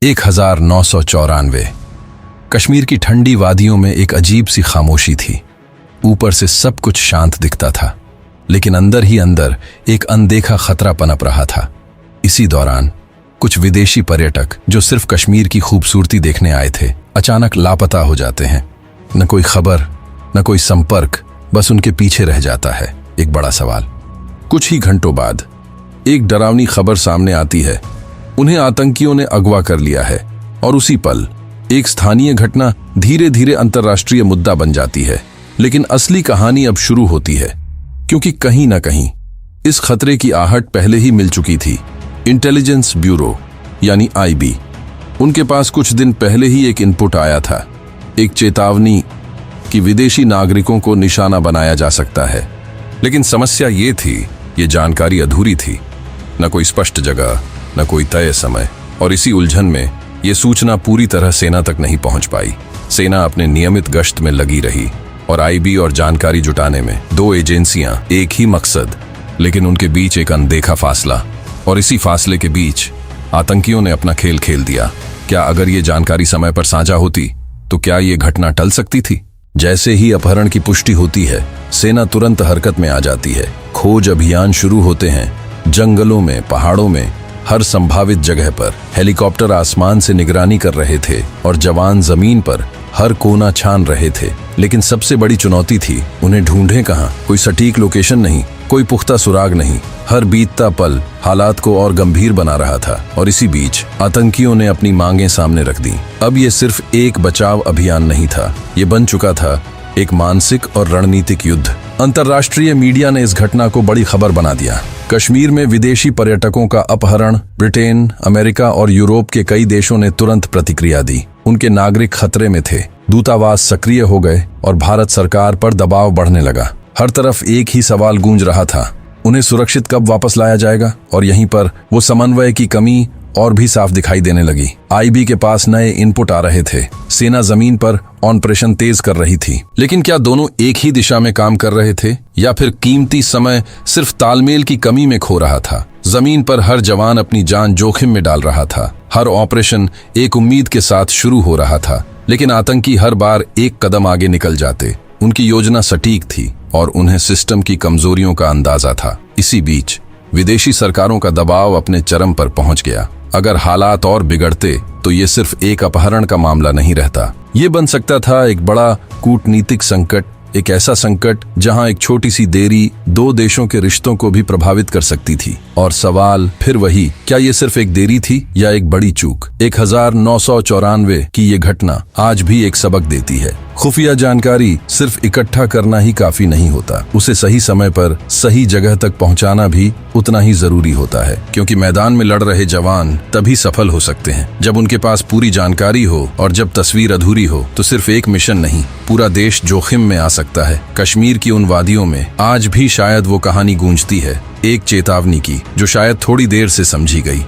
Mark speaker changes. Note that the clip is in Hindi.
Speaker 1: 1994 कश्मीर की ठंडी वादियों में एक अजीब सी खामोशी थी। ऊपर से सब कुछ शांत दिखता था, लेकिन अंदर ही अंदर एक अनदेखा खतरा पनप रहा था। इसी दौरान कुछ विदेशी पर्यटक जो सिर्फ कश्मीर की खूबसूरती देखने आए थे, अचानक लापता हो जाते हैं। न कोई खबर, न कोई संपर्क, बस उनके पीछे रह जाता है एक बड़ा सवाल। कुछ ही घंटों बाद एक डरावनी खबर सामने आती है, उन्हें आतंकियों ने अगवा कर लिया है। और उसी पल एक स्थानीय घटना धीरे धीरे अंतर्राष्ट्रीय मुद्दा बन जाती है। लेकिन असली कहानी अब शुरू होती है, क्योंकि कहीं ना कहीं इस खतरे की आहट पहले ही मिल चुकी थी। इंटेलिजेंस ब्यूरो यानी आईबी, उनके पास कुछ दिन पहले ही एक इनपुट आया था, एक चेतावनी कि विदेशी नागरिकों को निशाना बनाया जा सकता है। लेकिन समस्या ये थी, ये जानकारी अधूरी थी। न कोई स्पष्ट जगह, न कोई तय समय, और इसी उलझन में ये सूचना पूरी तरह सेना तक नहीं पहुंच पाई। सेना अपने नियमित गश्त में लगी रही और आईबी और जानकारी जुटाने में दो एजेंसियां, एक ही मकसद, लेकिन उनके बीच एक अनदेखा फासला। और इसी फासले के बीच आतंकियों ने अपना खेल खेल दिया। क्या अगर ये जानकारी समय पर साझा होती तो क्या ये घटना टल सकती थी? जैसे ही अपहरण की पुष्टि होती है, सेना तुरंत हरकत में आ जाती है। खोज अभियान शुरू होते हैं। जंगलों में, पहाड़ों में, हर संभावित जगह पर हेलीकॉप्टर आसमान से निगरानी कर रहे थे और जवान जमीन पर हर कोना छान रहे थे। लेकिन सबसे बड़ी चुनौती थी, उन्हें ढूंढें कहां? कोई सटीक लोकेशन नहीं, कोई पुख्ता सुराग नहीं। हर बीतता पल हालात को और गंभीर बना रहा था। और इसी बीच आतंकियों ने अपनी मांगें सामने रख दी। अब ये सिर्फ एक बचाव अभियान नहीं था, ये बन चुका था एक मानसिक और रणनीतिक युद्ध। अंतर्राष्ट्रीय मीडिया ने इस घटना को बड़ी खबर बना दिया। कश्मीर में विदेशी पर्यटकों का अपहरण, ब्रिटेन, अमेरिका और यूरोप के कई देशों ने तुरंत प्रतिक्रिया दी। उनके नागरिक खतरे में थे, दूतावास सक्रिय हो गए और भारत सरकार पर दबाव बढ़ने लगा। हर तरफ एक ही सवाल गूंज रहा था, उन्हें सुरक्षित कब वापस लाया जाएगा? और यहीं पर वो समन्वय की कमी और भी साफ दिखाई देने लगी। आईबी के पास नए इनपुट आ रहे थे, सेना जमीन पर ऑपरेशन तेज कर रही थी। लेकिन क्या दोनों एक ही दिशा में काम कर रहे थे, या फिर कीमती समय सिर्फ तालमेल की कमी में खो रहा था? जमीन पर हर जवान अपनी जान जोखिम में डाल रहा था। हर ऑपरेशन एक उम्मीद के साथ शुरू हो रहा था, लेकिन आतंकी हर बार एक कदम आगे निकल जाते। उनकी योजना सटीक थी और उन्हें सिस्टम की कमजोरियों का अंदाजा था। इसी बीच विदेशी सरकारों का दबाव अपने चरम पर पहुंच गया। अगर हालात और बिगड़ते तो ये सिर्फ एक अपहरण का मामला नहीं रहता, ये बन सकता था एक बड़ा कूटनीतिक संकट, एक ऐसा संकट जहां एक छोटी सी देरी दो देशों के रिश्तों को भी प्रभावित कर सकती थी। और सवाल फिर वही, क्या ये सिर्फ एक देरी थी या एक बड़ी चूक? 1994 की ये घटना आज भी एक सबक देती है। खुफिया जानकारी सिर्फ इकट्ठा करना ही काफी नहीं होता, उसे सही समय पर सही जगह तक पहुंचाना भी उतना ही जरूरी होता है। क्योंकि मैदान में लड़ रहे जवान तभी सफल हो सकते हैं जब उनके पास पूरी जानकारी हो, और जब तस्वीर अधूरी हो तो सिर्फ एक मिशन नहीं, पूरा देश जोखिम में आ सकता है। कश्मीर की उन वादियों में आज भी शायद वो कहानी गूंजती है, एक चेतावनी की, जो शायद थोड़ी देर से समझी गई।